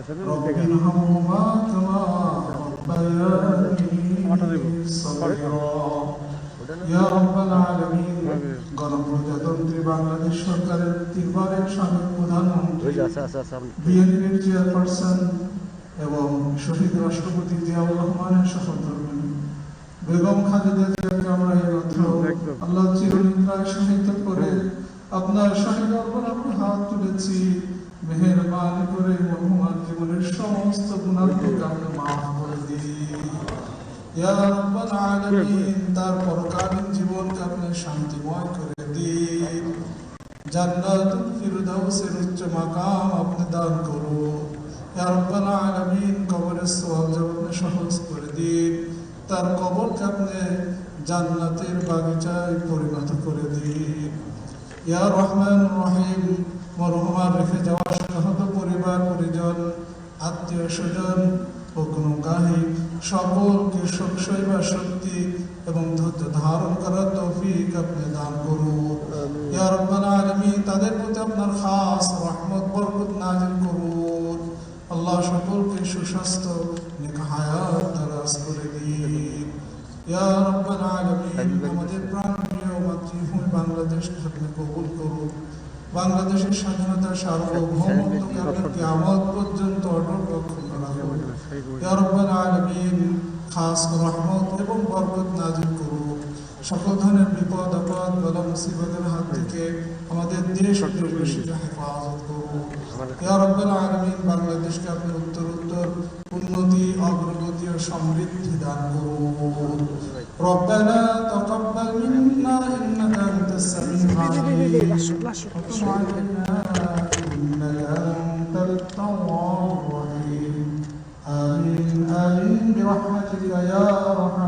رب ارحمهما كما ربياني صغيرا يا رب العالمين গণপ্রজাতন্ত্রী বাংলাদেশ সরকারের 3বারের সাবেক প্রধানমন্ত্রী বিএনপির চেয়ারপারসন এবং শহীদ রাষ্ট্রপতি জিয়াউর রহমানের সহধর্মিণী বেগম খালেদা জিয়াকে আমরা এইমাত্র আল্লাহ চিরনিদ্রায় শায়িত করে আপনার শাহী দরবারে আমরা হাত তুলেছি। মেহেরবানি করে মরহুমার জীবনের সমস্ত গুনাহকে আপনি মাফ করে দিন ইয়া রাব্বাল আলামিন। তার পরকালীন জীবনকে আপনি শান্তিময় করে দিন, জান্নাতুল ফিরদাউসের উচ্চ মাকাম আপনি দান করুন ইয়া রাব্বাল আলামিন। কবরের সওয়াল আপনি সহজ করে দিন, তার কবরকে আপনি জান্নাতের বাগিচায় পরিণত করে দিন ইয়া রহমানুর রহিম। মরহুমার রেখে যাওয়া শত পরিবার পরিজন আত্মীয় স্বজন ও গুণগাহী সকলকে সইবার শক্তি এবং ধৈর্য ধারণ করার তৌফিক আপনি দান করুন ইয়া রাব্বাল আলামিন। তাদের প্রতি আপনার খাস রহমত বরকত নাযিল করুন আল্লাহ। সকলকে সুস্বাস্থ্য নেক হায়াত দারাজ করে দিন ইয়া রাব্বাল আলামিন। আমাদের প্রাণপ্রিয় মাতৃভূমি বাংলাদেশকে আপনি কবুল করুন। বাংলাদেশের স্বাধীনতা সার্বভৌমত্বকে আপনি কিয়ামত পর্যন্ত অটল রাখুন ইয়া রাব্বাল আলামিন। খাস রহমত এবং বরকত নাযিল করুন। সকল ধরনের বিপদ আপদ বালা মুসিবতের হাত থেকে আমাদের দেশ ও পরিবেশকে হেফাজত করুন ইয়া রাব্বাল আলামিন। বাংলাদেশকে আপনি উত্তরোত্তর উন্নতি অগ্রগতি ও সমৃদ্ধি দান করুন। রব্বানা তাকাব্বাল মিন্না ইন্নাকা আনতাস সামিউল আলিম ওয়া তুব আলাইনা ইন্নাকা আনতাত তাওয়াবুর রহিম। آمين آمين برحمتك يا أرحم